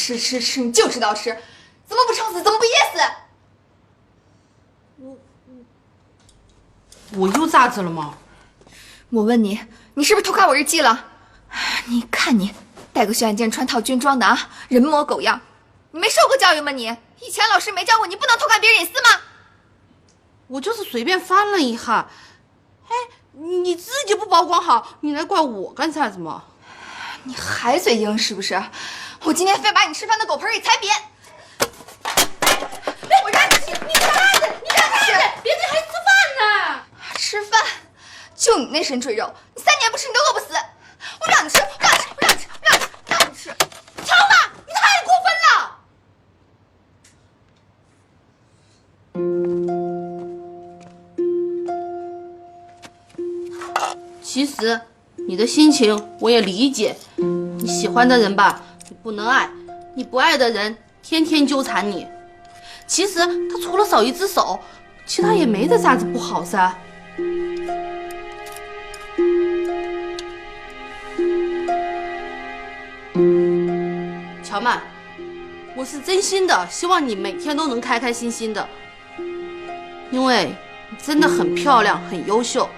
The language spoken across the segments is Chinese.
吃吃吃，你就知道吃，怎么不撑死？怎么不噎死？我又咋子了吗？我问你，你是不是偷看我日记了？你看你戴个小眼镜，穿套军装的啊，人模狗样，你没受过教育吗你？以前老师没教过你不能偷看别人隐私吗？我就是随便翻了一下。哎，你自己不保管好，你来怪我干啥子嘛？你还嘴硬是不是？我今天非把你吃饭的狗盆给踩扁！我让你吃，你干啥子？你干啥子？别给孩子吃饭呢！吃饭，就你那身赘肉，你3年不吃你都饿不死。我让你吃，我让你吃，我让你吃，我让你吃，让你吃！乔妈，你太过分了！其实你的心情我也理解，你喜欢的人吧，你不能爱；你不爱的人，天天纠缠你。其实他除了少一只手，其他也没得啥子不好噻。乔曼，我是真心的，希望你每天都能开开心心的，因为你真的很漂亮，很优秀。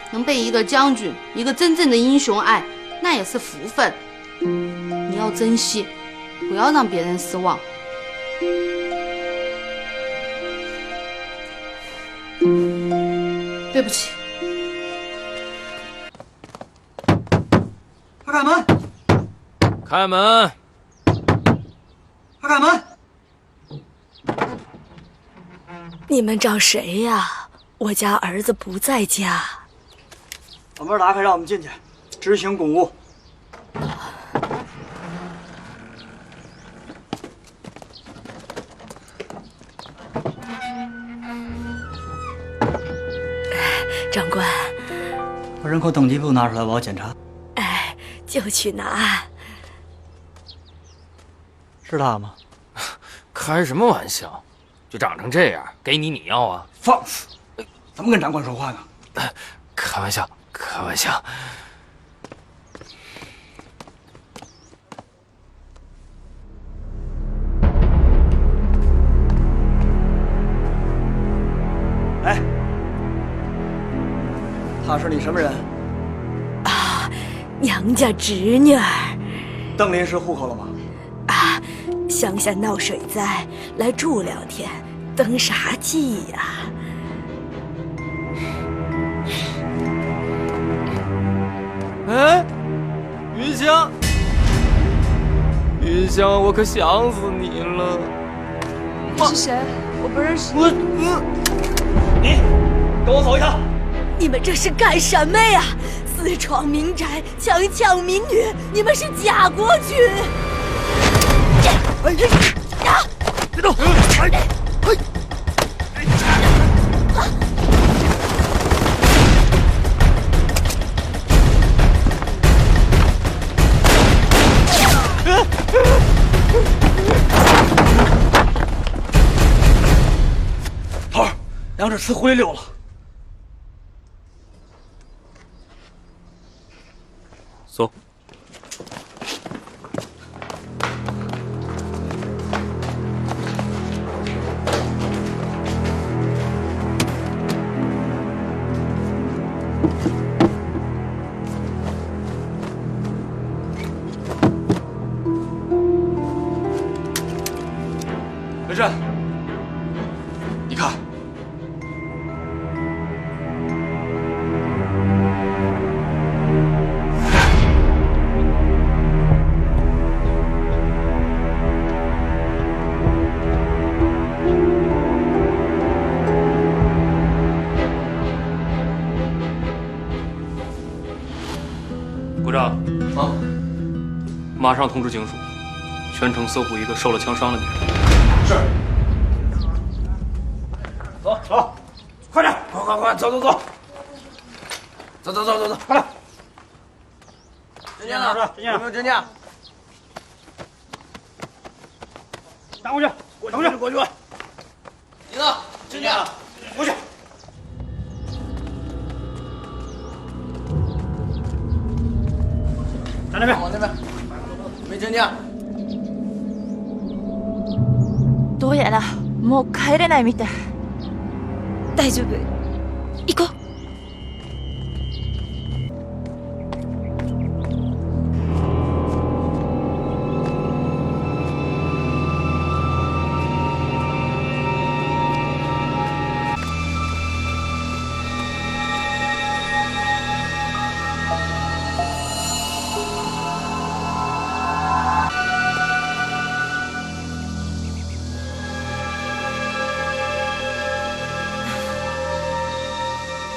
能被一个将军，一个真正的英雄爱，那也是福分。你要珍惜，不要让别人失望。对不起。快开门！开门！快开门！你们找谁呀？我家儿子不在家。把门打开，让我们进去，执行公务。长官，把人口登记簿拿出来，我要检查。哎，就去拿。是他吗？开什么玩笑？就长成这样，给你要啊？放肆！怎么跟长官说话呢？开玩笑，开玩笑。哎，他是你什么人？啊，娘家侄女儿。登临时户口了吗？啊，乡下闹水灾，来住2天，登啥记呀？哎，云香，云香，我可想死你了。你是谁？我不认识你。你跟我走一趟。你们这是干什么呀？私闯民宅，强抢民女，你们是假国军！哎呀！别动！头儿，2只雌狐狸溜了。走。雷震，你看，股长，啊，马上通知警署，全城搜捕一个受了枪伤的女人。是。走走，快点，快，走，走，快点。证件呢？有没有证件？拿过去，过去。你呢？证件。过去。站那边。往那边。没梅珍妮。どうやらもう帰れないみたい。大丈夫。行こう。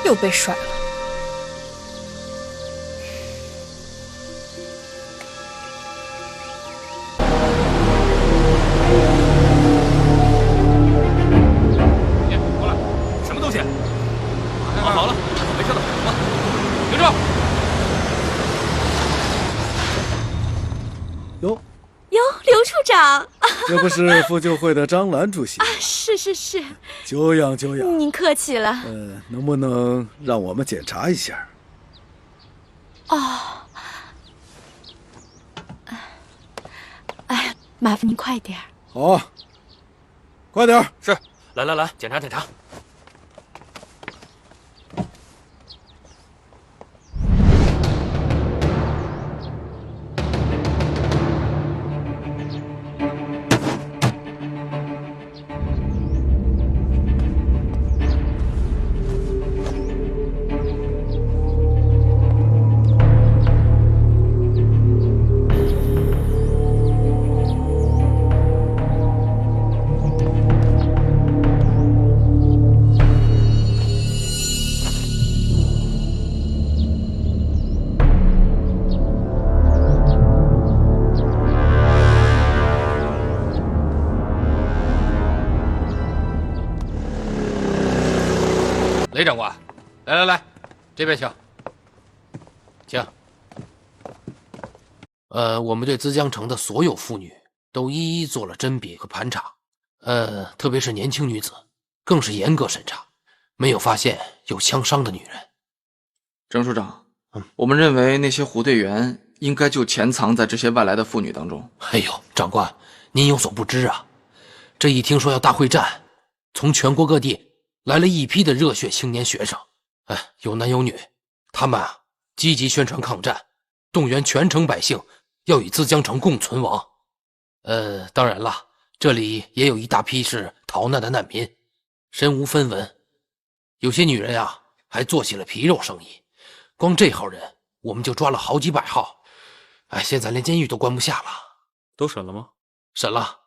又被甩了。过来，什么东西？好了，没事的，走，停住！哟，哟，刘处长。这不是妇救会的张兰主席？是，久仰久仰。您客气了。能不能让我们检查一下？哦，哎，麻烦您快点儿。好，快点儿。是，来，检查检查。雷长官，来，这边请，请。我们对资江城的所有妇女都一一做了甄别和盘查，特别是年轻女子，更是严格审查，没有发现有枪伤的女人。郑署长，我们认为那些胡队员应该就潜藏在这些外来的妇女当中。哎呦，长官，您有所不知啊，这一听说要大会战，从全国各地来了一批的热血青年学生，有男有女，他们积极宣传抗战，动员全城百姓要与资江城共存亡。当然了，这里也有一大批是逃难的难民，身无分文，有些女人啊还做起了皮肉生意，光这号人我们就抓了好几百号，现在连监狱都关不下了。都审了吗？审了。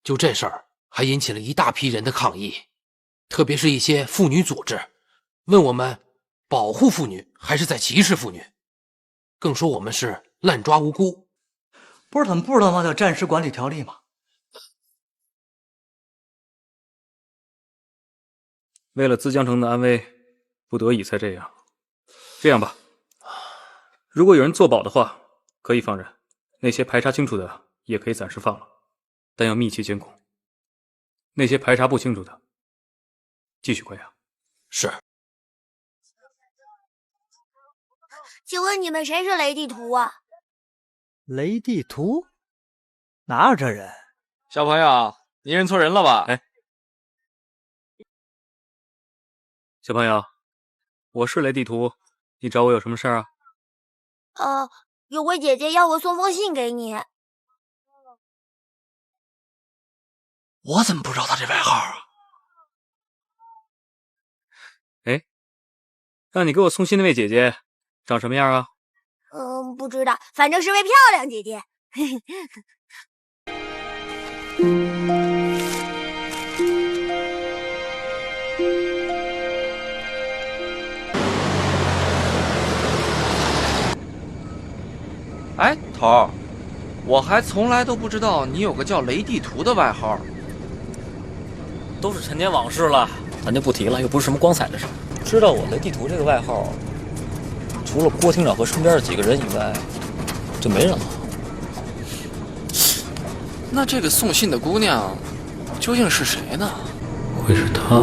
就这事儿还引起了一大批人的抗议，特别是一些妇女组织，问我们保护妇女还是在歧视妇女，更说我们是滥抓无辜。不是他们不知道吗？叫战时管理条例吗？为了资江城的安危，不得已才这样。这样吧，如果有人作保的话，可以放人；那些排查清楚的，也可以暂时放了，但要密切监控。那些排查不清楚的，继续关押。是。请问你们谁是雷地图啊？雷地图？哪有这人？小朋友，你认错人了吧？小朋友，我是雷地图，你找我有什么事儿啊？有位姐姐要我送封信给你。我怎么不知道他这外号啊？让你给我送信那位姐姐长什么样啊？不知道，反正是位漂亮姐姐。头儿，我还从来都不知道你有个叫雷地图的外号。都是陈年往事了，咱就不提了，又不是什么光彩的事。知道我雷地图这个外号，除了郭厅长和身边的几个人以外，就没人了。那这个送信的姑娘究竟是谁呢？会是她？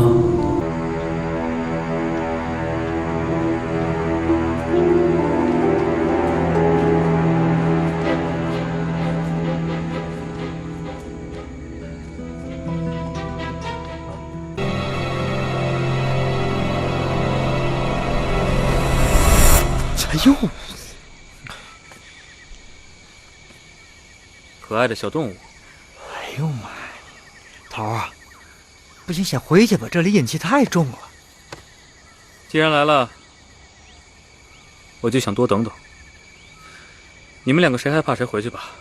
哎呦，可爱的小动物。哎呦妈呀！头儿啊，不行，先回去吧，这里阴气太重了。既然来了，我就想多等等。你们两个谁害怕谁回去吧。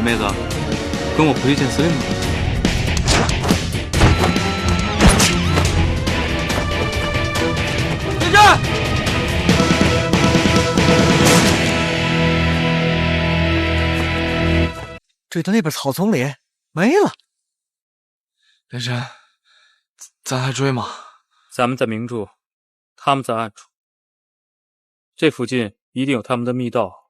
妹子，跟我回去见司令吧。别站！追到那边草丛里没了。连山，咱还追吗？咱们在明处，他们在暗处，这附近一定有他们的密道。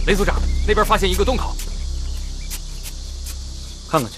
雷组长，那边发现一个洞口，看看去。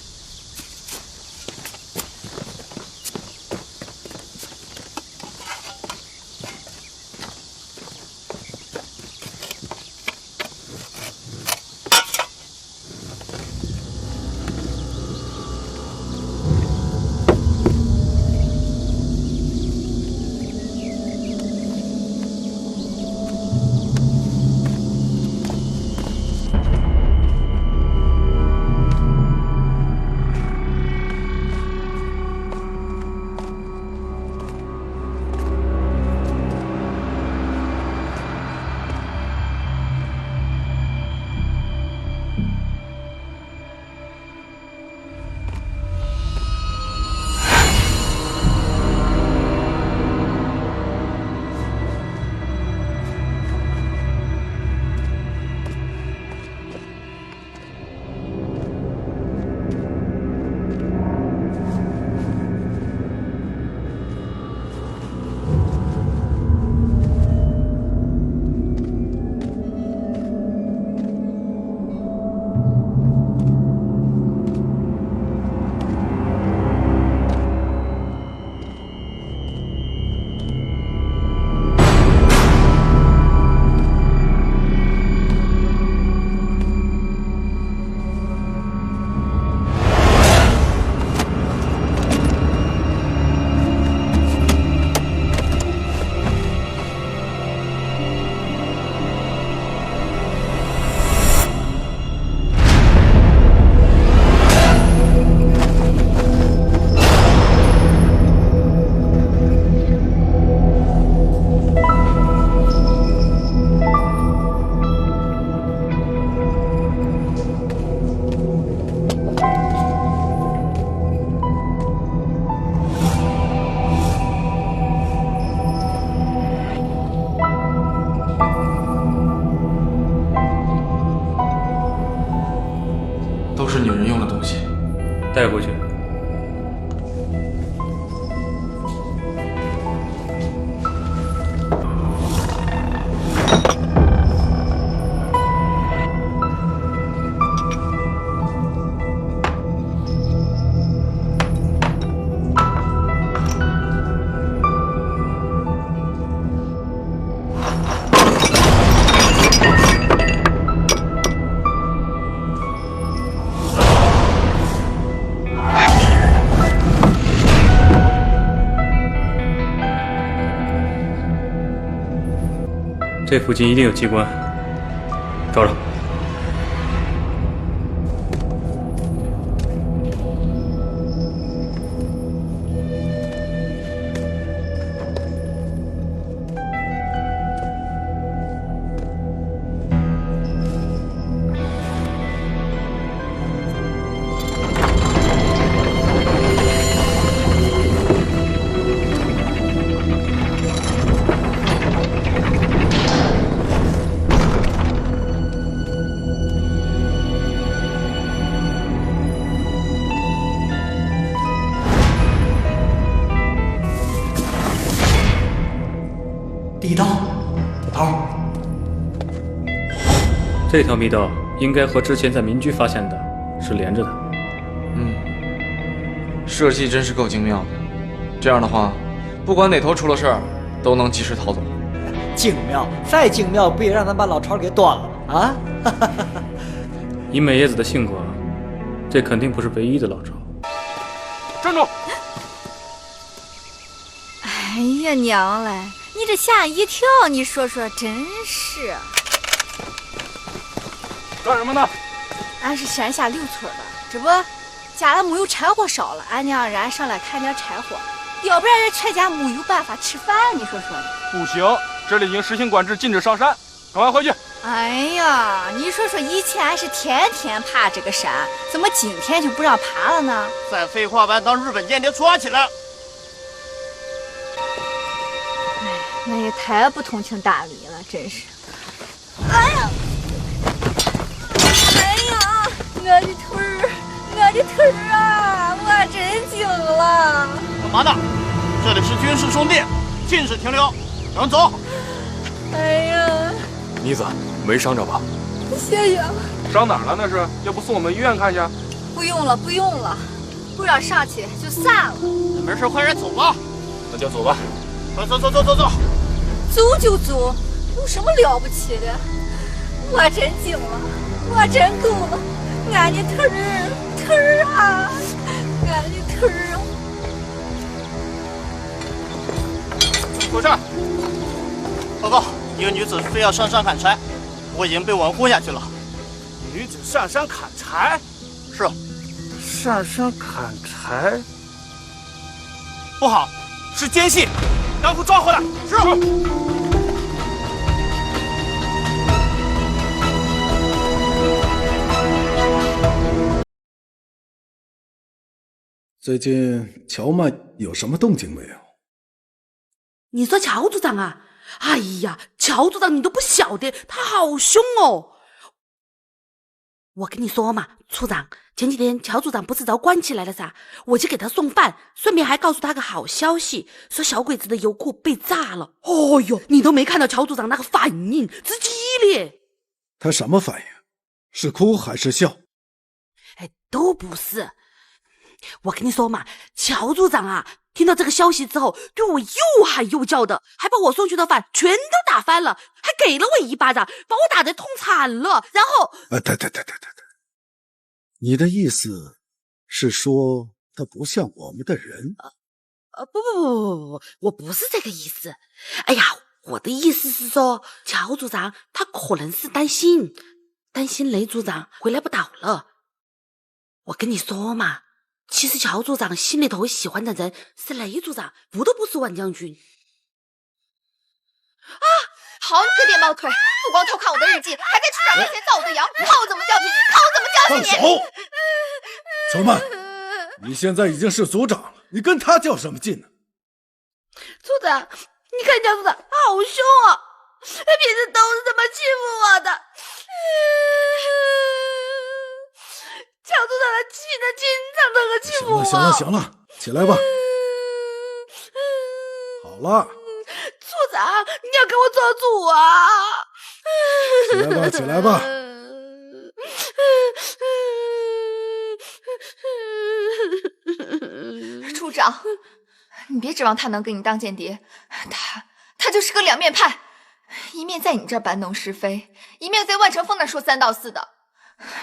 是女人用的东西。带回去。这附近一定有机关，找找。地道，头儿，这条密道应该和之前在民居发现的是连着的。设计真是够精妙的。这样的话，不管哪头出了事儿，都能及时逃走。精妙，再精妙，不也让咱把老巢给端了吗？啊！以美叶子的性格，这肯定不是唯一的老巢。站住！哎呀娘嘞！你这吓一跳，你说说，真是。干什么呢？俺是山下刘村的，这不，家里没有柴火烧了，俺娘让俺上来看点柴火，要不然人全家没有办法吃饭，你说说呢？不行，这里已经实行管制，禁止上山，赶快回去。哎呀，你说说，以前俺是天天爬这个山，怎么今天就不让爬了呢？再废话完，当日本间谍抓起来。那也太不通情达理了，真是！哎呀，哎呀，我的腿儿，我的腿儿啊！我真惊了。干嘛呢？这里是军事重地，禁止停留，让人走。哎呀，妮子，没伤着吧？谢谢。伤哪儿了？那是，要不送我们医院看去？不用了，不用了，不让上去就散了。没事，快点走吧。那就走吧。走走走走走走。走就走，有什么了不起的？我真惊了，我真够了，俺的腿儿啊，俺的腿儿啊！坐这儿。报告，一个女子非要上山砍柴，我已经被稳护下去了。女子上山砍柴？是。上山砍柴？不好，是奸细，赶快抓回来！是。最近荞麦有什么动静没有？你说乔组长啊？哎呀，乔组长你都不晓得，他好凶哦！我跟你说嘛，处长，前几天乔组长不是遭关起来了噻，我就给他送饭，顺便还告诉他个好消息，说小鬼子的油库被炸了。哦哟，你都没看到乔组长那个反应，之激烈。他什么反应？是哭还是笑？哎，都不是。我跟你说嘛，乔组长啊，听到这个消息之后，对我又喊又叫的，还把我送去的饭全都打翻了，还给了我一巴掌，把我打得痛惨了。然后，对，你的意思是说他不像我们的人？不，我不是这个意思。哎呀，我的意思是说，乔组长他可能是担心雷组长回来不倒了。我跟你说嘛。其实乔组长心里头喜欢的人是雷组长，不是万将军。啊！好你个电报腿，不光偷看我的日记，还在处长面前造我的谣，看我怎么教训你，看我怎么教训你！小曼，你现在已经是组长了，你跟他较什么劲呢？组长，你看乔组长好凶啊，他平时都是这么欺负我的。乔组气的经常那个欺负我。行了，行了，起来吧。好了，处长，你要给我做主啊！起来吧，起来吧。处长，你别指望他能给你当间谍，他就是个两面派，一面在你这儿搬弄是非，一面在万成峰那儿说三道四的。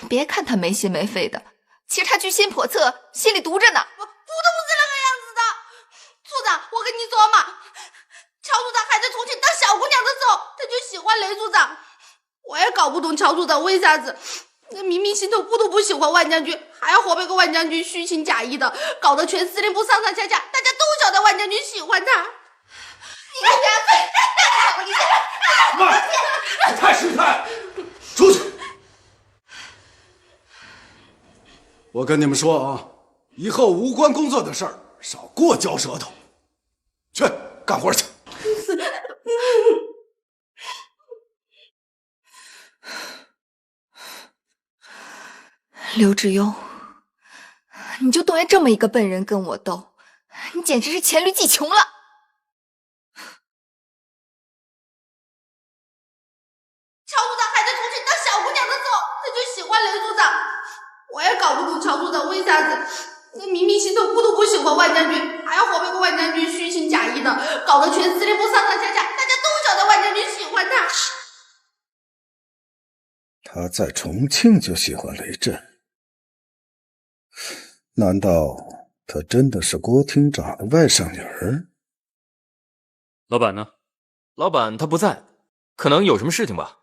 别看他没心没肺的，其实他居心叵测，心里毒着呢。我不是那个样子的，处长，我跟你说嘛，乔处长还在重庆当小姑娘的时候，他就喜欢雷处长。我也搞不懂乔处长为啥子，明明心头不喜欢万将军，还要后背个万将军虚情假意的，搞得全司令部上上下下大家都晓得万将军喜欢他。你个原废，干你这！妈，你太失态，出去！我跟你们说啊，以后无关工作的事儿少给我嚼舌头。去干活去。刘志庸，你就动员这么一个笨人跟我斗，你简直是黔驴技穷了。乔处长还在重庆当小姑娘的时候，他就喜欢雷处长。我也搞不懂乔处长为啥子，明明心头不喜欢万将军，还要后背个万将军虚情假意的，搞得全司令部上上下下大家都晓得万将军喜欢他。他在重庆就喜欢雷震，难道他真的是郭厅长的外甥女儿？老板呢？老板他不在，可能有什么事情吧。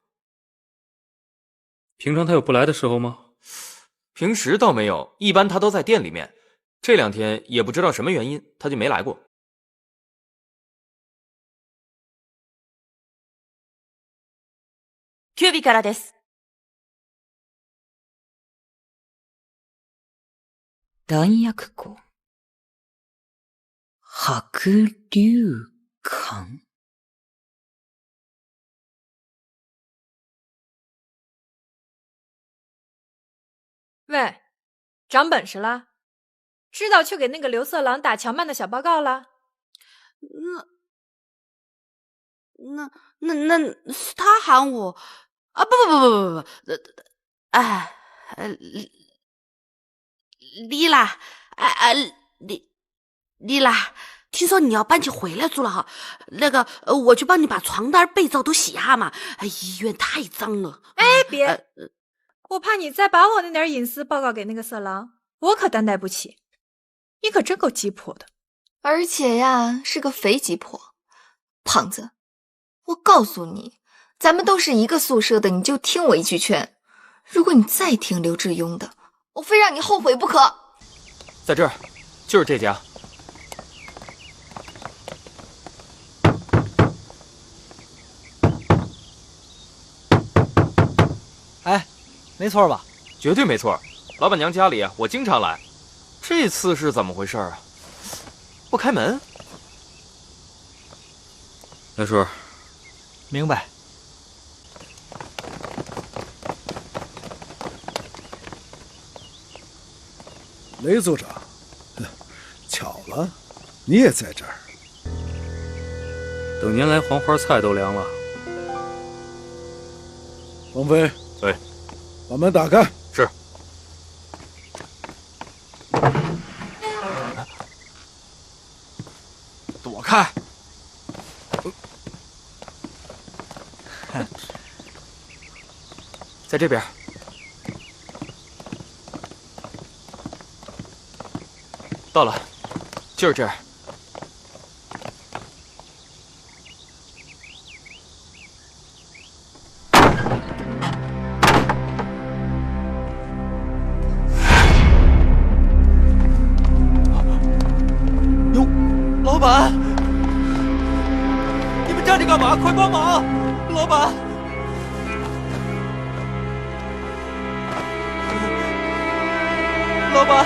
平常他有不来的时候吗？平时倒没有，一般他都在店里面。这2天也不知道什么原因，他就没来过。9尾からです。弾薬庫。白龍館。喂，长本事了？知道去给那个刘色狼打乔曼的小报告了？那是他喊我啊！不，丽拉，丽拉，听说你要搬起回来住了哈？那个，我去帮你把床单、被罩都洗下嘛。医院太脏了。哎，别！我怕你再把我那点隐私报告给那个色狼，我可担待不起。你可真够鸡婆的，而且呀，是个肥鸡婆。胖子，我告诉你，咱们都是一个宿舍的，你就听我一句劝。如果你再听刘志庸的，我非让你后悔不可。在这儿，就是这家。哎，没错吧？绝对没错，老板娘家里我经常来。这次是怎么回事啊？不开门。来叔，明白。雷组长，巧了，你也在这儿。等年来黄花菜都凉了。王飞，对，把门打开。是。躲开！在这边。到了，就是这儿。哟，老板，你们站着干嘛？快帮忙！老板，老板。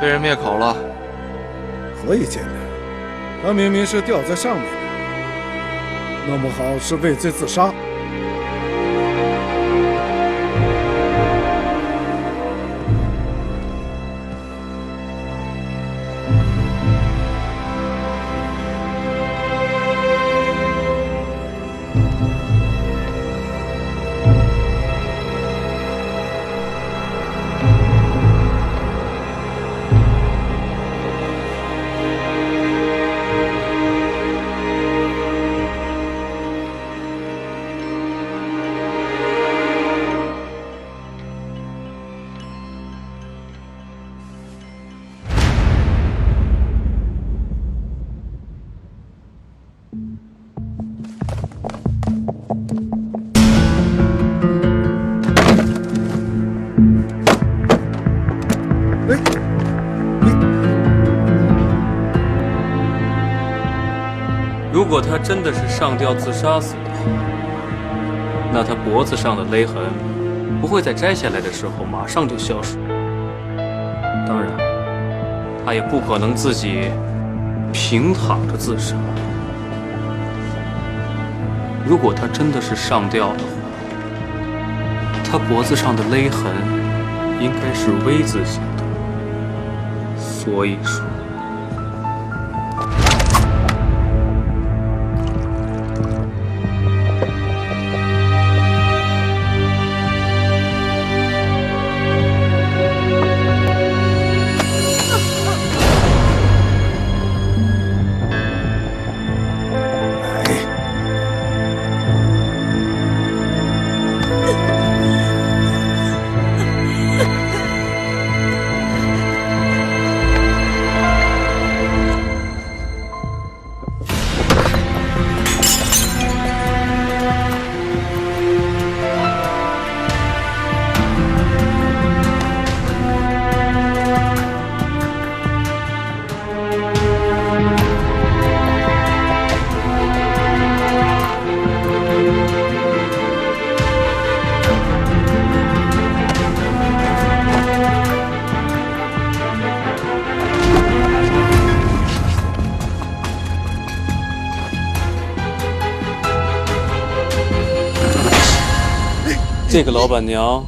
被人灭口了，何以见得？他明明是吊在上面的。那么好是畏罪自杀？如果他真的是上吊自杀死的话，那他脖子上的勒痕不会在摘下来的时候马上就消失。当然，他也不可能自己平躺着自杀。如果他真的是上吊的话，他脖子上的勒痕应该是 V 字形的，所以说。这个老板娘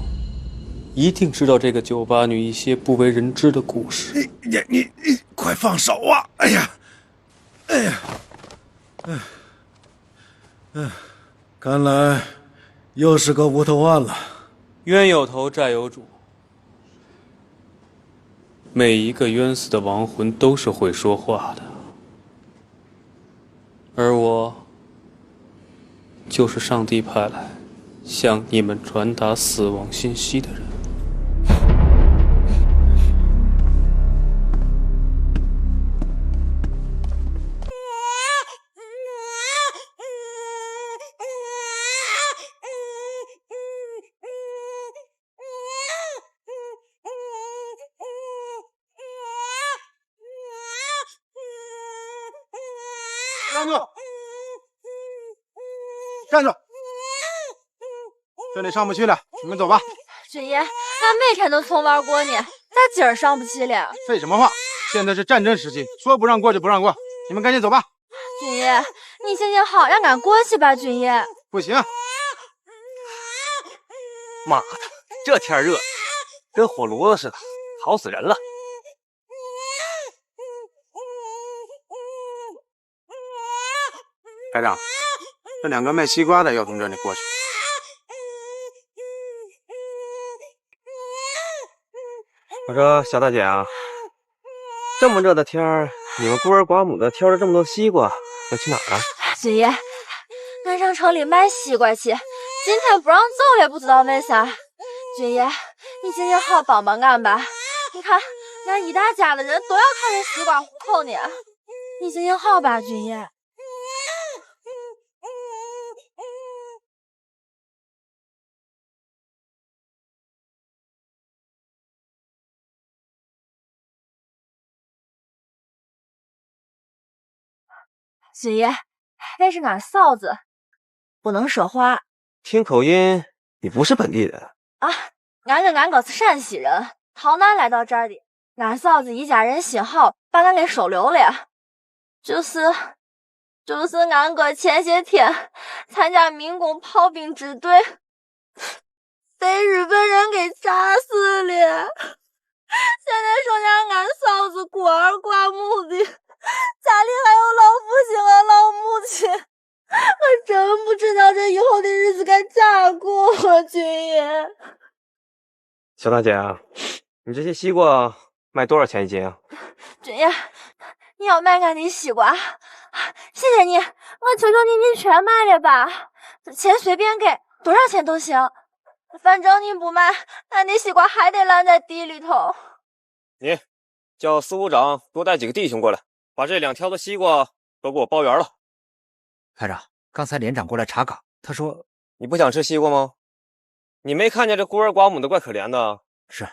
一定知道这个酒吧女一些不为人知的故事。你快放手啊！哎呀，看来又是个无头案了。冤有头，债有主。每一个冤死的亡魂都是会说话的，而我就是上帝派来向你们传达死亡信息的人。站住！站住！这里上不去了，你们走吧。军爷，俺每天都从玩过呢，咋今儿上不去了？废什么话！现在是战争时期，说不让过就不让过。你们赶紧走吧。军爷，你心情好，让俺过去吧。军爷，不行。妈的，这天热，跟火炉子似的，烤死人了。排长，这两个卖西瓜的要从这里过去。我说小大姐啊，这么热的天儿，你们孤儿寡母的挑着这么多西瓜，要去哪儿啊？军爷，俺上城里卖西瓜去，今天不让走也不知道为啥。军爷，你心情好，帮帮俺吧。你看，俺一大家的人都要靠这西瓜糊口呢。你心情好吧，军爷？军爷，那是俺嫂子，不能说话。听口音，你不是本地人啊？俺跟俺哥是陕西人，逃难来到这儿的。俺嫂子一家人心好，把俺给收留了。就是就是俺哥前些天参加民工炮兵支队，被日本人给炸死了。现在剩下俺嫂子孤儿寡母的，家里还有老父亲和老母亲，我真不知道这以后的日子该咋过，军爷。小大姐啊，你这些西瓜卖多少钱一斤啊？军爷，你要卖俺的西瓜，谢谢你，我求求你全卖了吧，钱随便给，多少钱都行。反正你不卖，俺的西瓜还得烂在地里头。你叫司务长多带几个弟兄过来，把这2条的西瓜都给我包圆了。排长，刚才连长过来查岗，他说你不想吃西瓜吗？你没看见这孤儿寡母的怪可怜的？是。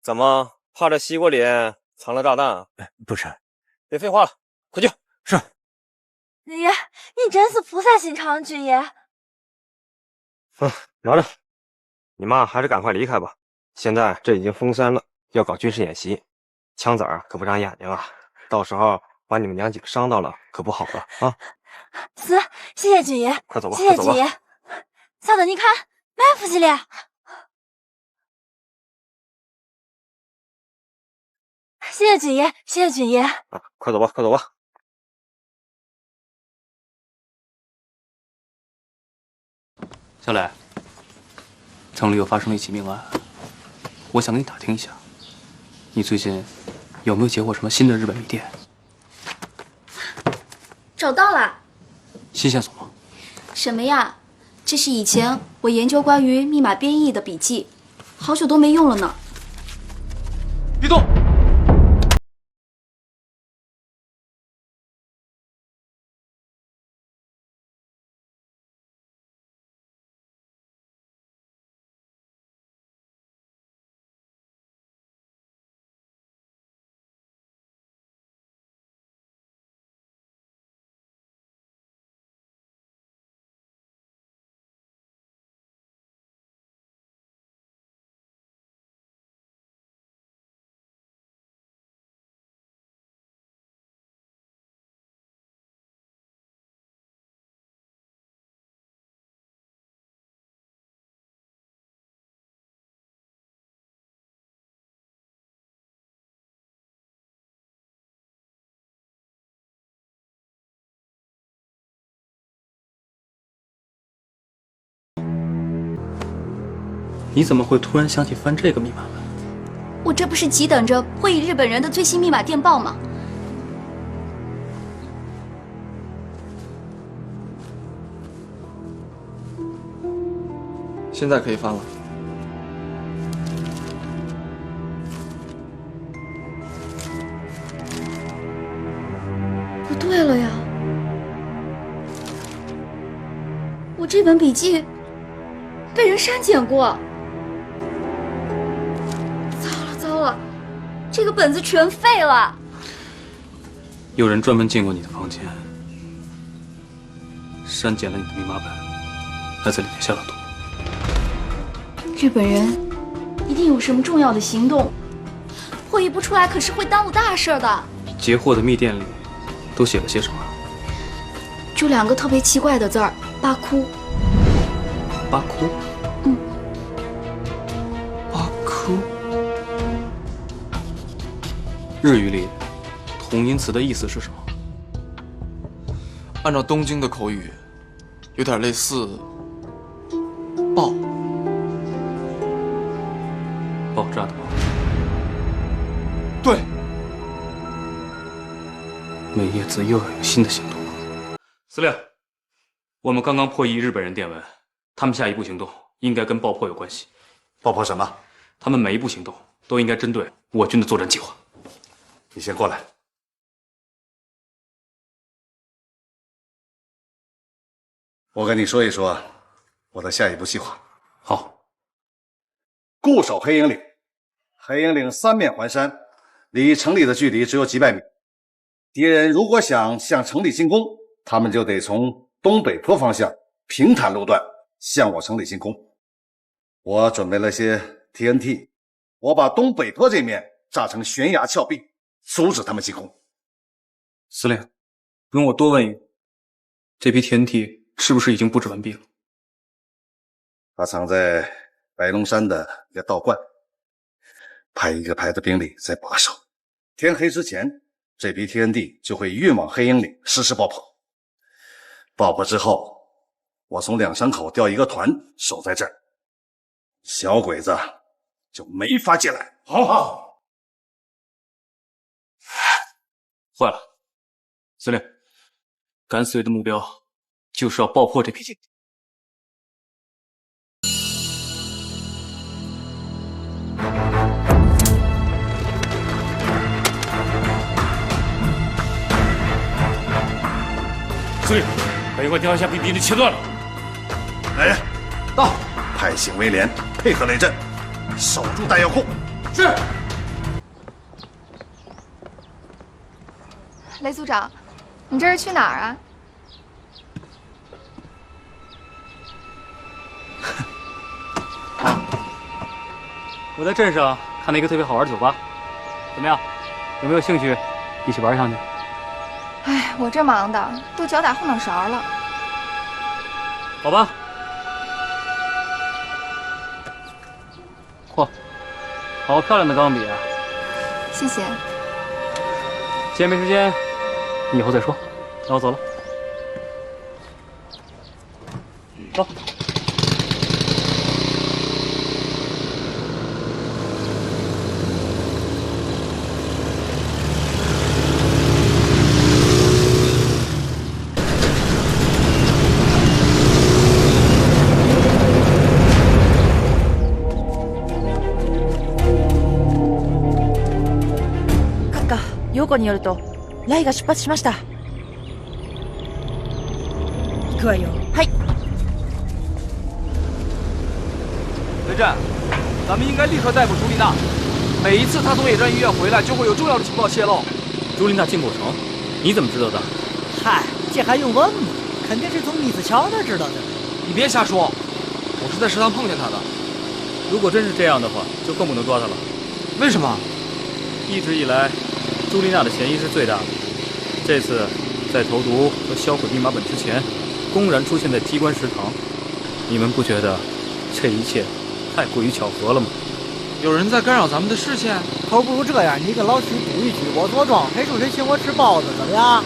怎么怕这西瓜里藏了炸弹啊？不是。别废话了，快去。是。军爷，你真是菩萨心肠，军爷。拿着。你妈还是赶快离开吧，现在这已经封山了，要搞军事演习，枪子儿可不长眼睛啊，到时候把你们娘几个伤到了可不好了啊！是，谢谢军爷，快走吧，谢谢军爷。嫂子，你看埋伏去了。谢谢军爷，谢谢军爷。啊，快走吧，快走吧。小磊。城里又发生了一起命案，我想跟你打听一下，你最近有没有截获什么新的日本密电？找到了。新线索吗？什么呀？这是以前我研究关于密码编译的笔记，好久都没用了呢。别动！你怎么会突然想起翻这个密码呢？我这不是急等着破译日本人的最新密码电报吗？现在可以翻了。不对了呀，我这本笔记被人删减过。糟了，这个本子全废了。有人专门进过你的房间，删减了你的密码本，还在里面下了毒。日本人一定有什么重要的行动，破译不出来可是会耽误大事的。截获的密电里都写了些什么？就2个特别奇怪的字儿：巴哭。巴哭？巴哭。日语里同音词的意思是什么？按照东京的口语，有点类似爆。爆炸的爆。对。美叶子又要有新的行动了。司令，我们刚刚破译日本人电文，他们下一步行动应该跟爆破有关系。爆破什么？他们每一步行动都应该针对我军的作战计划。你先过来。我跟你说一说我的下一步计划。好。固守黑营岭，黑营岭3面环山，离城里的距离只有几百米。敌人如果想向城里进攻，他们就得从东北坡方向平坦路段向我城里进攻。我准备了些 TNT， 我把东北坡这面炸成悬崖峭壁，阻止他们进攻。司令，容我多问一个，这批天地是不是已经布置完毕了？他藏在白龙山的一个道观，派一个排的兵力在把守。天黑之前，这批天地就会运往黑鹰岭实施爆破。爆破之后，我从两山口调一个团守在这儿，小鬼子就没法进来。好。坏了，司令，敢死队的目标就是要爆破这批天地。司令，把一块电话线被敌人切断了。来人，到！派警卫连配合雷震，守住弹药库。是。雷组长，你这是去哪儿啊？我在镇上看到一个特别好玩的酒吧，怎么样？有没有兴趣一起玩上去？哎，我这忙的都脚打后脑勺了。好吧。嚯，好漂亮的钢笔啊！谢谢。既然没时间，以后再说。那我走了。走。陽子によるとライが出発しました。行くわよ。はい。雷震，咱们应该立刻逮捕朱丽娜。每一次她从野战医院回来，就会有重要的情报泄露。朱丽娜进过城，你怎么知道的？嗨，这还用问吗？肯定是从米子乔那知道的。你别瞎说，我是在食堂碰见她的。如果真是这样的话，就更不能抓她了。为什么？一直以来，朱丽娜的嫌疑是最大的。这次在投毒和销毁密码本之前，公然出现在机关食堂，你们不觉得这一切太过于巧合了吗？有人在干扰咱们的视线。头不如这样，你跟老徐赌一局，我坐庄，谁输谁请我吃包子，怎么样？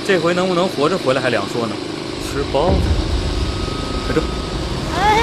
这回能不能活着回来还两说呢。吃包子，快这。哎。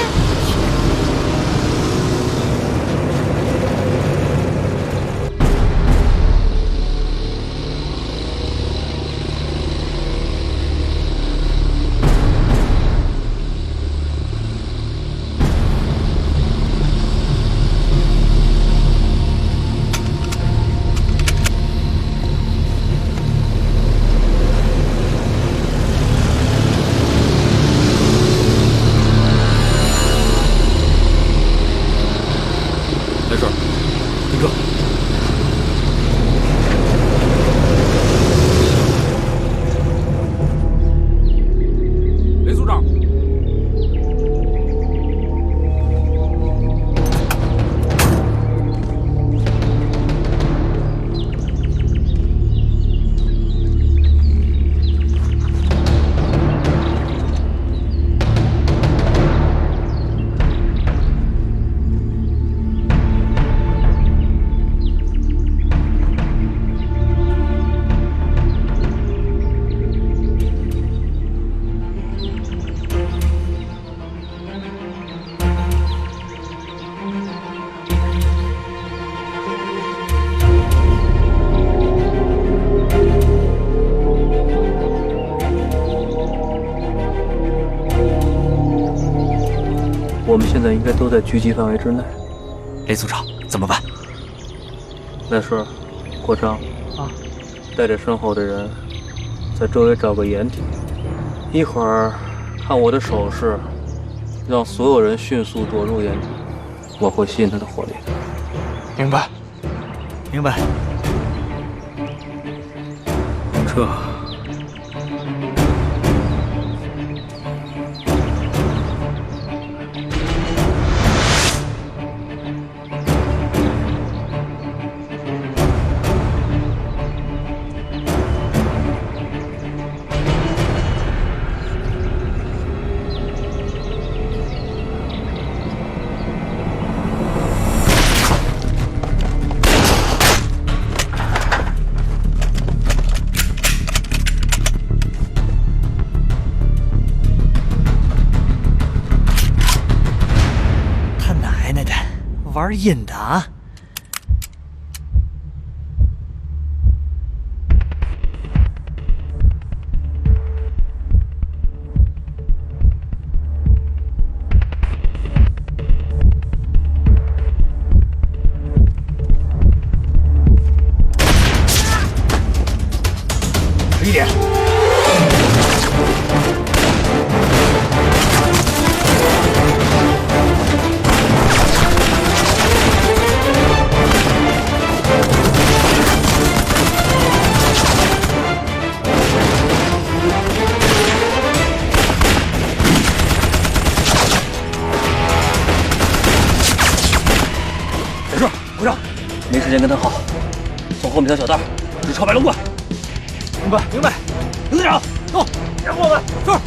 我们现在应该都在狙击范围之内。雷组长，怎么办？那是过章啊，带着身后的人，在周围找个掩体，一会儿看我的手势，让所有人迅速躲入掩体，我会吸引他的火力的。明白，明白。撤。玩阴的啊！一点。没事，回上，没时间跟他耗，从后面条小道直朝白龙关。明白，明白。刘队长，走，让我们是。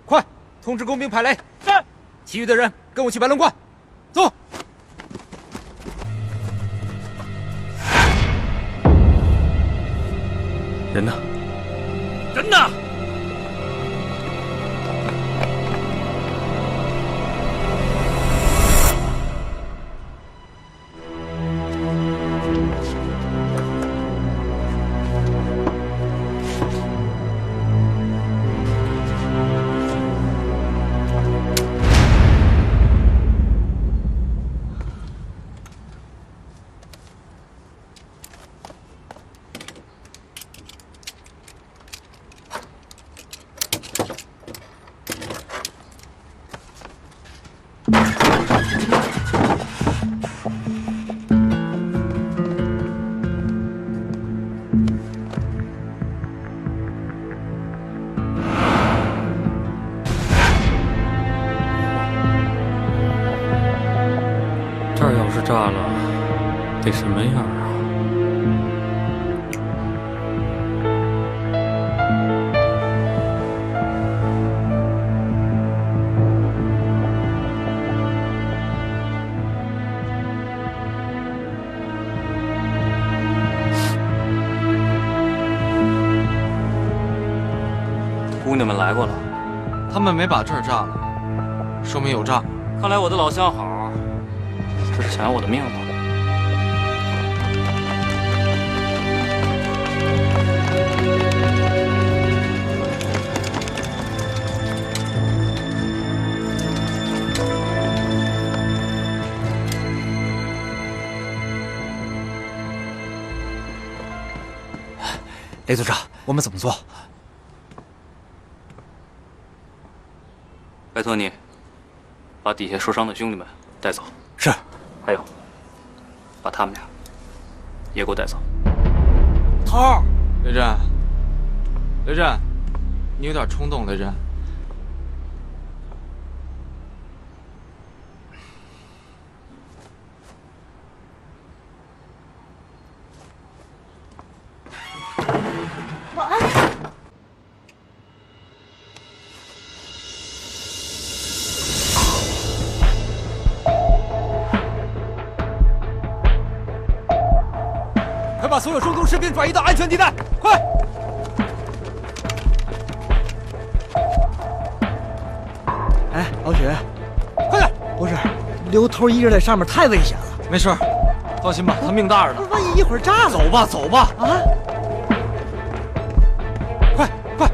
快，通知工兵排雷。是。其余的人跟我去白龙关，走。人呢？人呢？这儿要是炸了，得什么样啊？姑娘们来过了，他们没把这儿炸了，说明有诈。看来我的老相好，这是想要我的命吧？雷组长，我们怎么做？拜托你，把底下受伤的兄弟们带走。是。还有，把他们俩也给我带走。头儿，雷震，雷震，你有点冲动，雷震。保安。快把所有中东士兵转移到安全地带！快！哎，老许，快点！不是，刘头一人在上面太危险了。没事，放心吧，他命大着呢。万一一会儿炸了？走吧，走吧。啊！快快！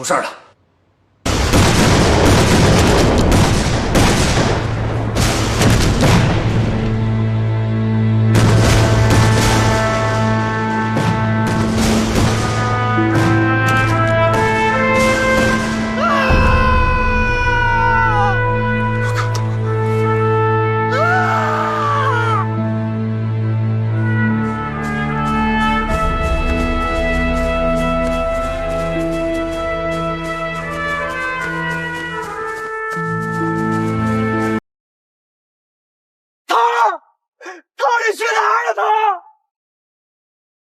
事了。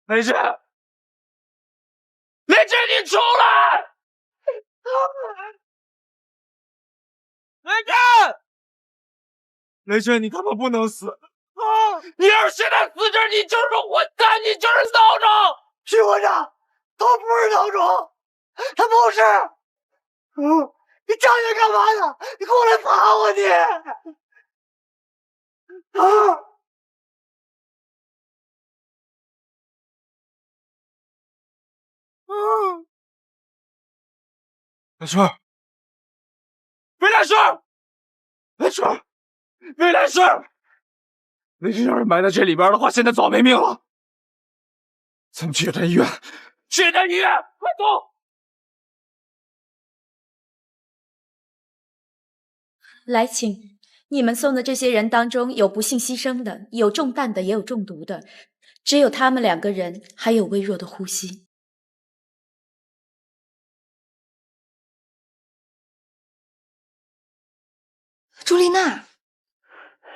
雷震，雷震，你出来！雷震，雷震，你他妈不能死！你要是现在死这儿，你就是混蛋，你就是孬种！徐馆长，他不是孬种，他不是。你站着干嘛呢？你过来打我你！没事，没来事，没事，没来事。雷震要是埋在这里边的话，现在早没命了。咱们去野战医院，去野战医院，快走！来，请你们送的这些人当中，有不幸牺牲的，有中弹的，也有中毒的，只有他们2个人还有微弱的呼吸。朱丽娜，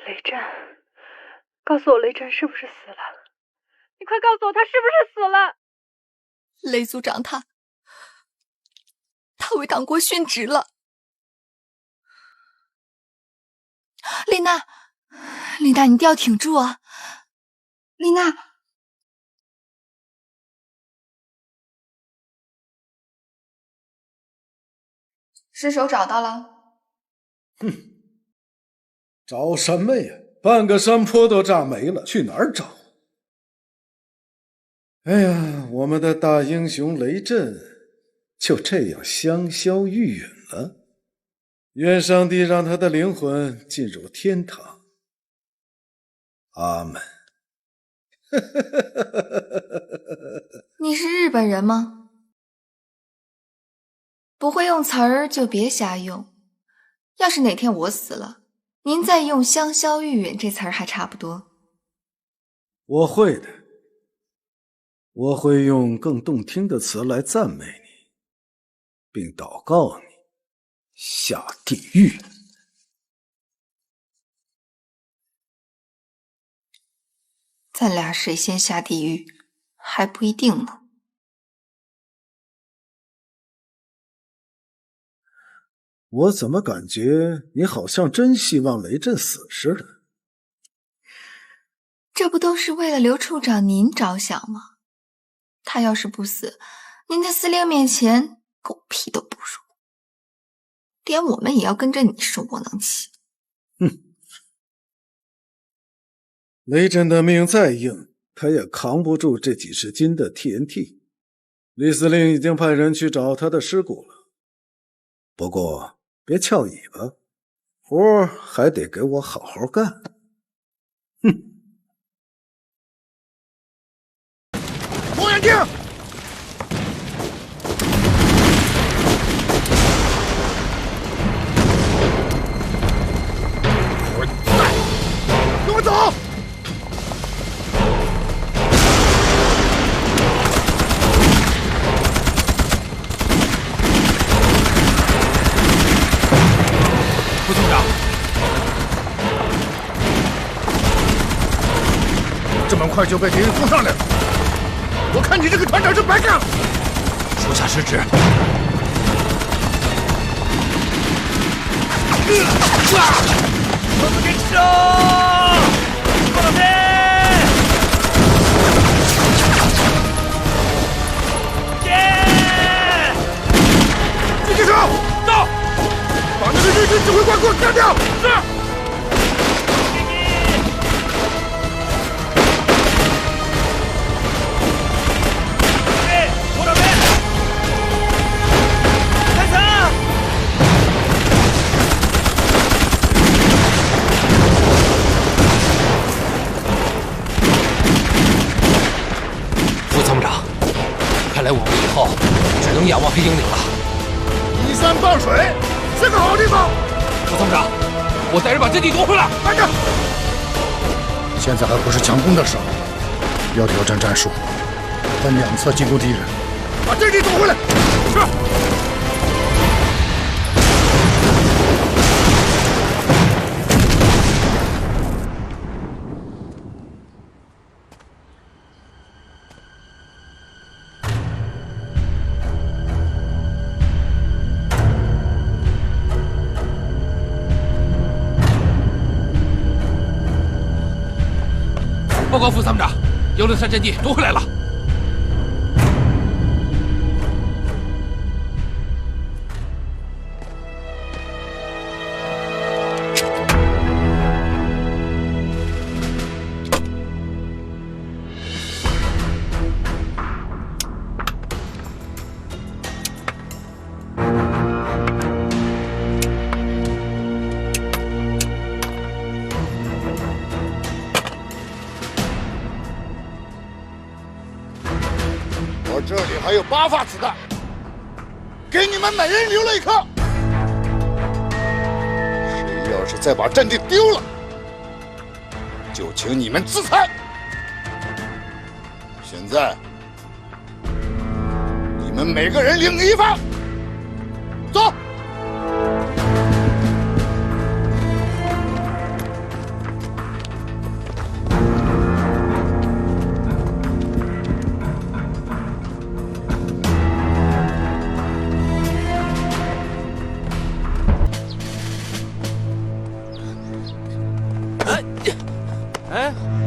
雷震，告诉我雷震是不是死了？你快告诉我他是不是死了？雷组长他为党国殉职了。丽娜，丽娜，你一定要挺住啊！丽娜，尸首找到了。哼。找什么呀？半个山坡都炸没了，去哪儿找？哎呀，我们的大英雄雷震就这样香消玉殒了。愿上帝让他的灵魂进入天堂。阿门。你是日本人吗？不会用词儿就别瞎用。要是哪天我死了，您再用香消玉殒这词儿还差不多。我会的，我会用更动听的词来赞美你，并祷告你下地狱。咱俩谁先下地狱还不一定呢。我怎么感觉你好像真希望雷震死似的？这不都是为了刘处长您着想吗？他要是不死，您在司令面前狗屁都不如，连我们也要跟着你生窝囊气。雷震的命再硬，他也扛不住这几十斤的 TNT。李司令已经派人去找他的尸骨了，不过别翘尾巴，活还得给我好好干。望远镜！混蛋！跟我走！副军长，这么快就被敌人送上来了，我看你这个团长是白干了。属下失职。我们给手，放到边。狙击手到，把那个日军指挥官给我干掉。是。能仰望黑鹰岭了。依山傍水是个好地方。副参谋长，我带人把阵地夺回来。慢着，现在还不是强攻的时候，要调整战术，分两侧进攻敌人，把阵地夺回来。是。报告副参谋长，幽灵山阵地夺回来了。我这里还有8发子弹，给你们每人留了1颗。谁要是再把阵地丢了，就请你们自裁。现在，你们每个人领1发，走。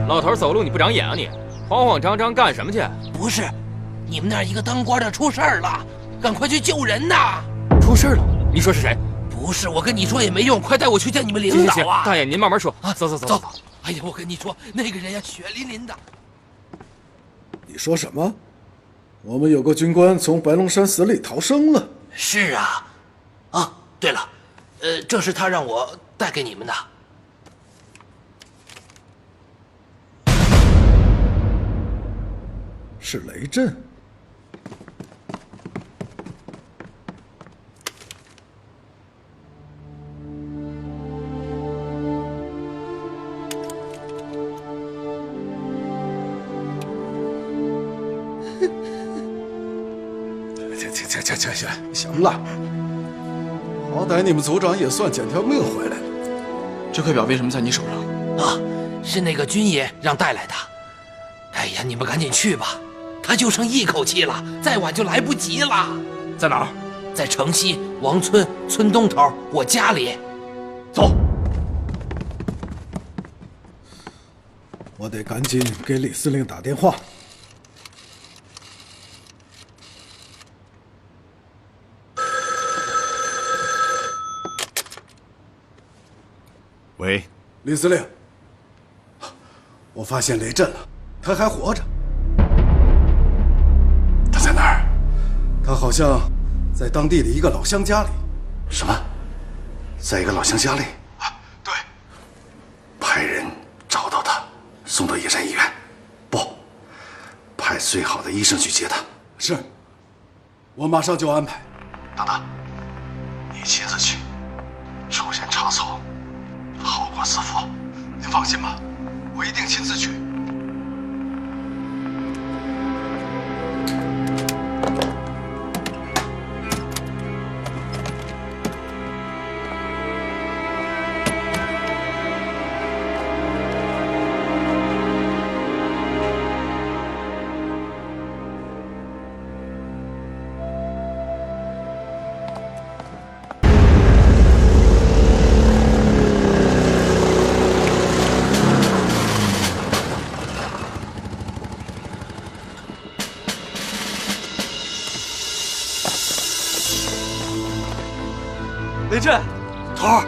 老头走路你不长眼啊你，慌慌张张干什么去？不是，你们那儿一个当官的出事儿了，赶快去救人呐！出事了？你说是谁？不是，我跟你说也没用，快带我去见你们领导啊！行大爷您慢慢说啊，走。哎呀，我跟你说，那个人呀，血淋淋的。你说什么？我们有个军官从白龙山死里逃生了。是啊，啊，对了，这是他让我带给你们的。是雷震。行了，好歹你们组长也算捡条命回来了。这块表为什么在你手上？啊，是那个军爷让带来的。哎呀，你们赶紧去吧，他就剩1口气了，再晚就来不及了。在哪儿？在城西王村村东头我家里。走。我得赶紧给李司令打电话。喂，李司令，我发现雷震了，他还活着。他在哪儿？他好像在当地的一个老乡家里。什么？在一个老乡家里？对。派人找到他，送到野山医院。不，派最好的医生去接他。是，我马上就安排。等等，你亲自去，首先查错，后果自负。您放心吧，我一定亲自去。雷震，头儿，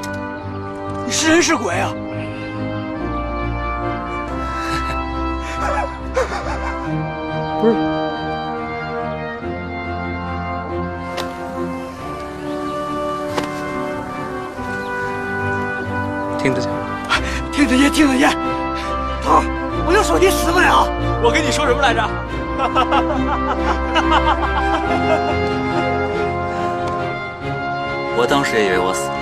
你是人是鬼啊？不是，听得见，听得见，听得见。头儿，我就说你死不了。我跟你说什么来着？我当时也以为我死了，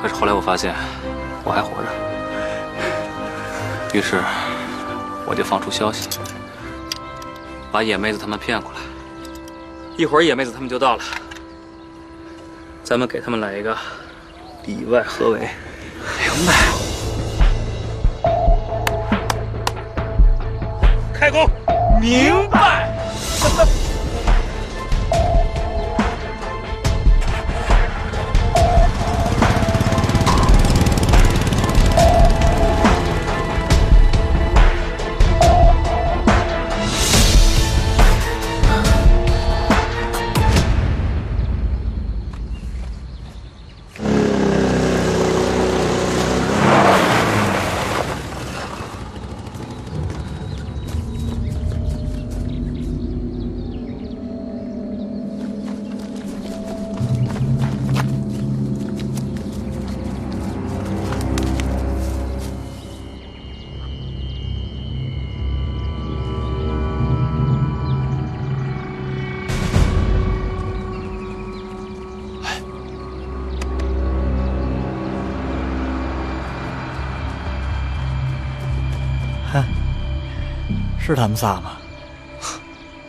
可是后来我发现我还活着，于是我就放出消息，把野妹子他们骗过来。一会儿野妹子他们就到了，咱们给他们来一个里外合围。明白。开弓。明白。是他们仨吗？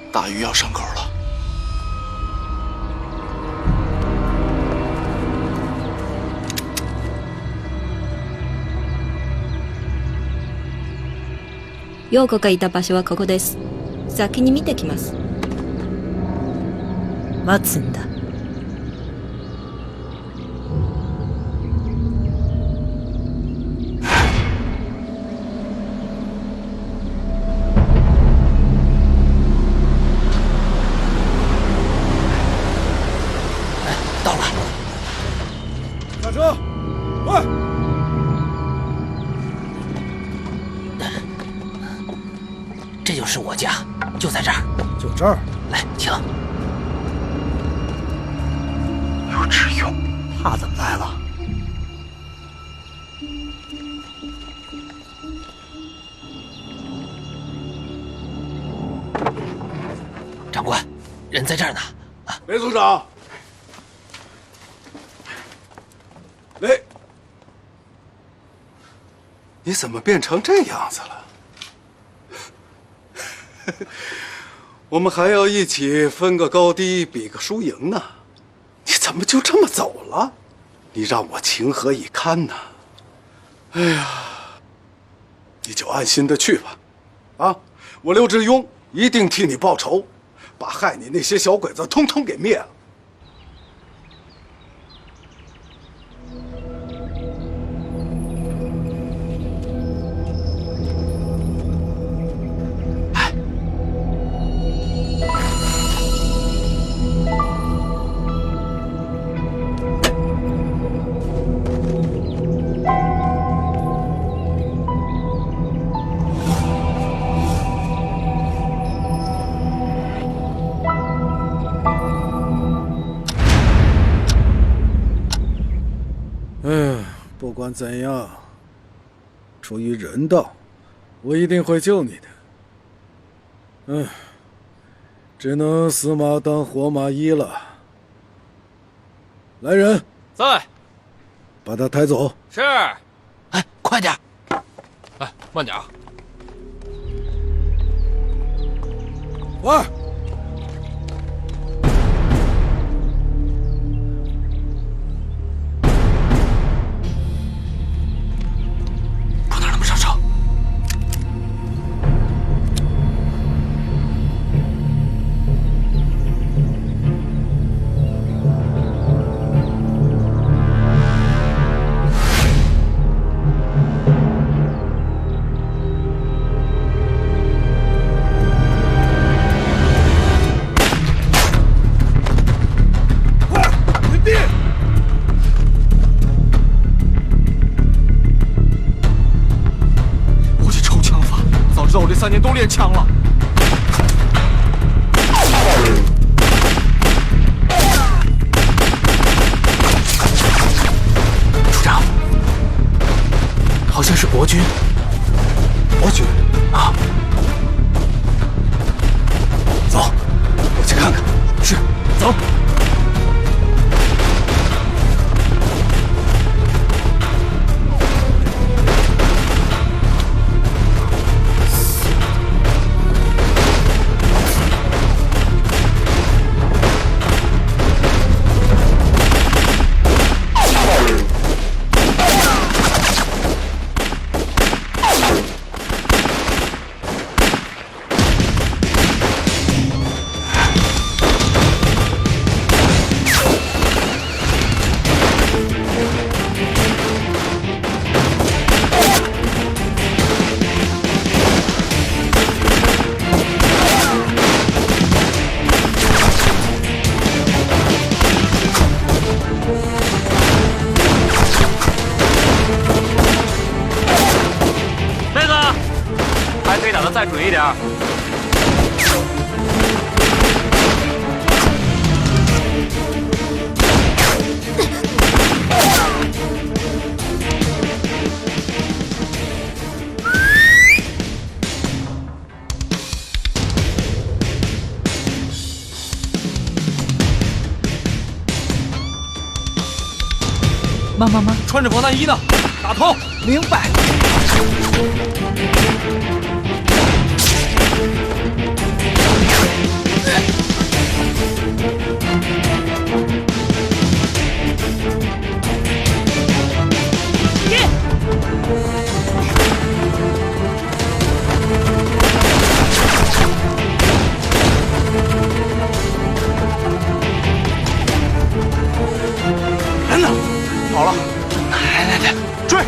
大鱼要上钩了。陽子がいた場所はここです。先に見てきます。待つんだ。这就是我家，就在这儿。就这儿。来，请。刘志勇，他怎么来了？长官，人在这儿呢。雷组长，雷，你怎么变成这样子了？我们还要一起分个高低，比个输赢呢。你怎么就这么走了？你让我情何以堪呢？哎呀，你就安心的去吧。啊，我刘志庸一定替你报仇，把害你那些小鬼子通通给灭了。不管怎样，出于人道，我一定会救你的。只能死马当活马医了。来人，在，把他抬走。是。哎，快点！哎，慢点。喂！3年都练枪了。处长，好像是国军。国军啊！走。再准一点。慢，穿着防弹衣呢，打头。明白。人呢？跑了。来，追！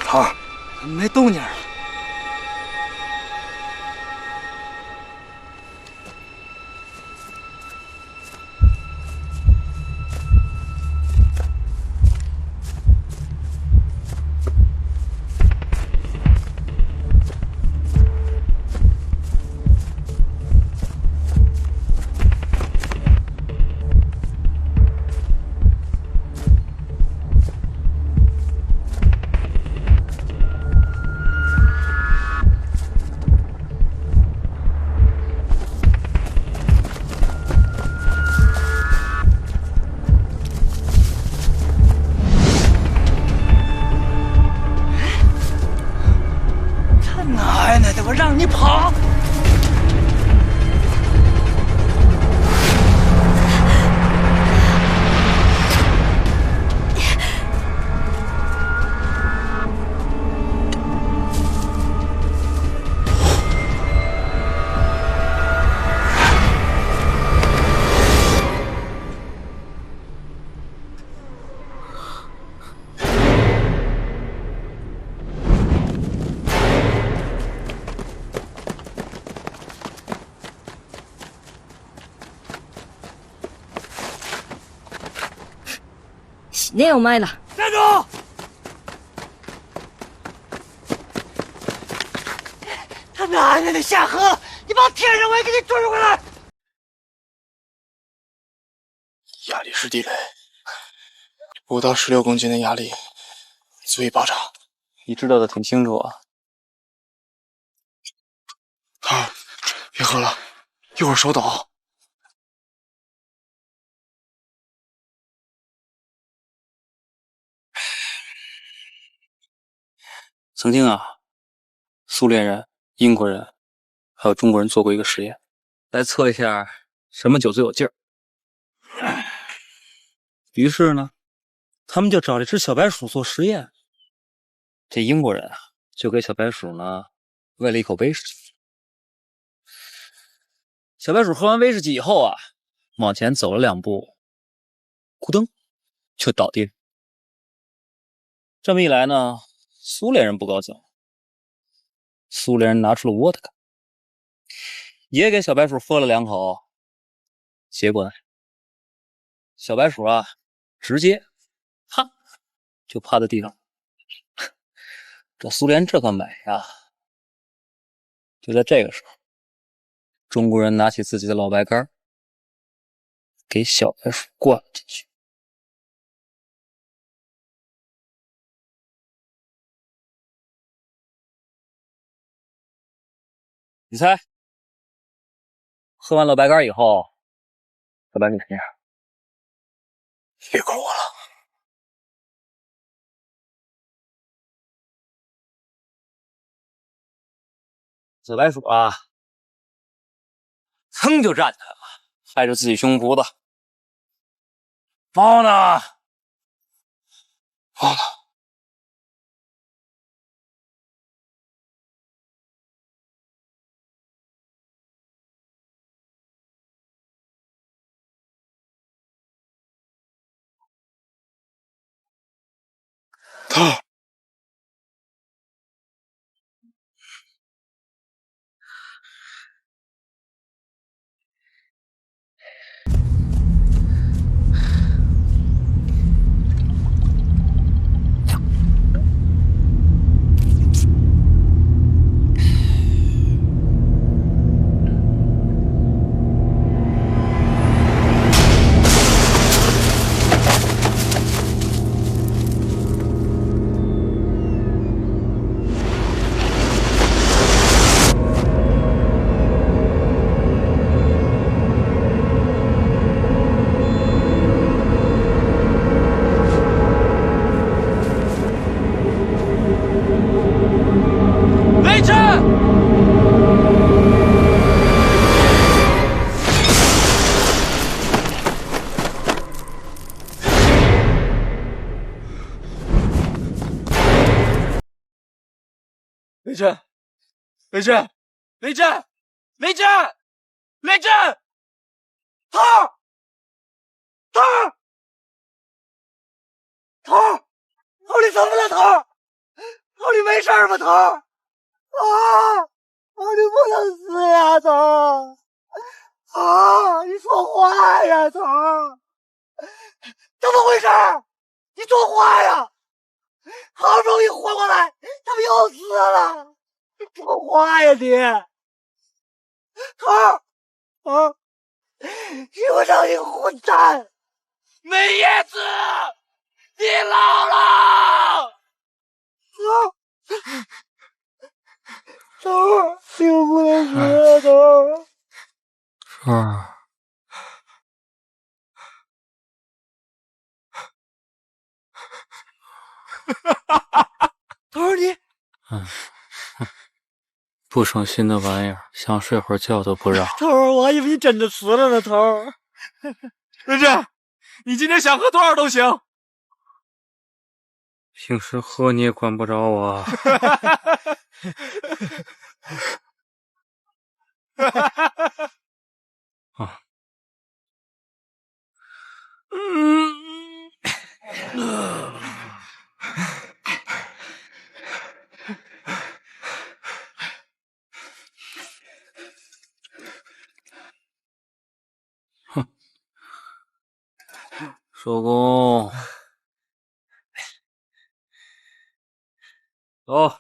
桃儿，没动静了。让你跑！死ねお前ら！站住！他们安全的下河，你把天上我也给你追回来！压力是地雷，5到16公斤的压力足以爆炸。你知道的挺清楚啊。啊，别喝了，一会儿手抖。曾经啊，苏联人、英国人还有中国人做过一个实验，来测一下什么酒最有劲儿。于是呢，他们就找这只小白鼠做实验。这英国人啊，就给小白鼠呢喂了一口威士忌。小白鼠喝完威士忌以后啊，往前走了2步，咕噔就倒地。这么一来呢，苏联人不高兴，苏联人拿出了沃德卡，也给小白鼠喝了2口，结果呢，小白鼠啊，直接啪就趴在地上。这苏联这个美呀！就在这个时候，中国人拿起自己的老白干，给小白鼠灌了进去。你猜，喝完老白干以后，小白鼠什么样？别管我了。小白鼠啊，噌就站起来了，拍着自己胸脯子：“猫呢？猫呢？”他。雷震，雷震，雷震，雷震，雷震，头儿，头儿，头儿，头儿，你怎么了？头儿，头儿，你没事吧？头儿，啊，头儿，你不能死呀！头儿，啊，你说话呀！头儿，怎么回事？你说话呀！好不容易活过来，他们又死了！你说话呀你！头儿，啊，有让你混蛋！没叶子，你老了！头儿，你不能死啊！头儿，是。头儿你，不省心的玩意儿，想睡会儿觉都不让。头儿，我还以为你真的死了呢，头儿。文珍，你今天想喝多少都行。平时喝你也管不着我。啊。哼，收工。走。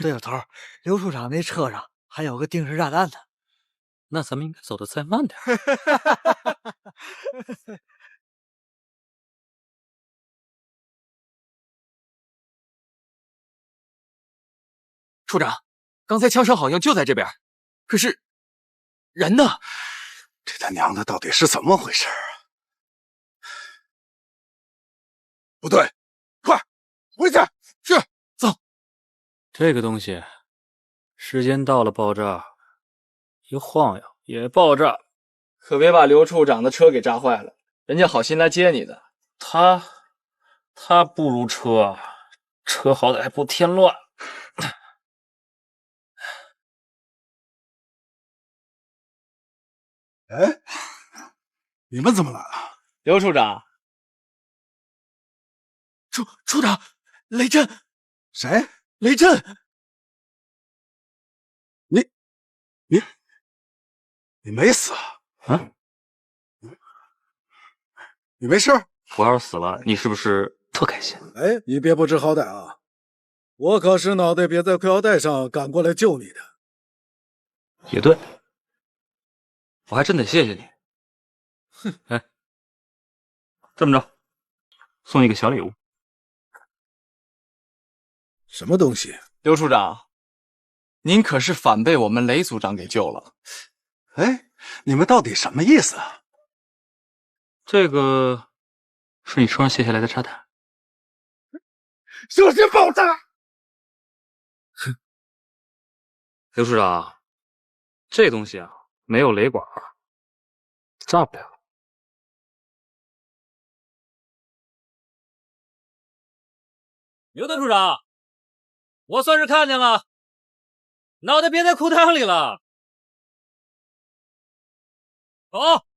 对了，头儿，刘处长那车上还有个定时炸弹呢。那咱们应该走得再慢点。处长，刚才枪声好像就在这边，可是人呢？这他娘的到底是怎么回事啊？不对，快回去！是，走。这个东西，时间到了爆炸，一晃悠也爆炸。可别把刘处长的车给炸坏了，人家好心来接你的。他不如车，车好歹还不添乱。哎，你们怎么来了？刘处长，处长，雷震。谁？雷震。你没死啊？你没事？我要是死了，你是不是特开心？哎，你别不知好歹啊！我可是脑袋别在裤腰带上赶过来救你的。也对，我还真得谢谢你。哼，哎，这么着，送你个小礼物。什么东西？刘处长，您可是反被我们雷组长给救了。哎，你们到底什么意思啊？这个是你车上卸下来的炸弹。小心爆炸！哼，刘处长，这东西啊，没有雷管，炸不了。刘队处长，我算是看见了，脑袋别在裤裆里了。走。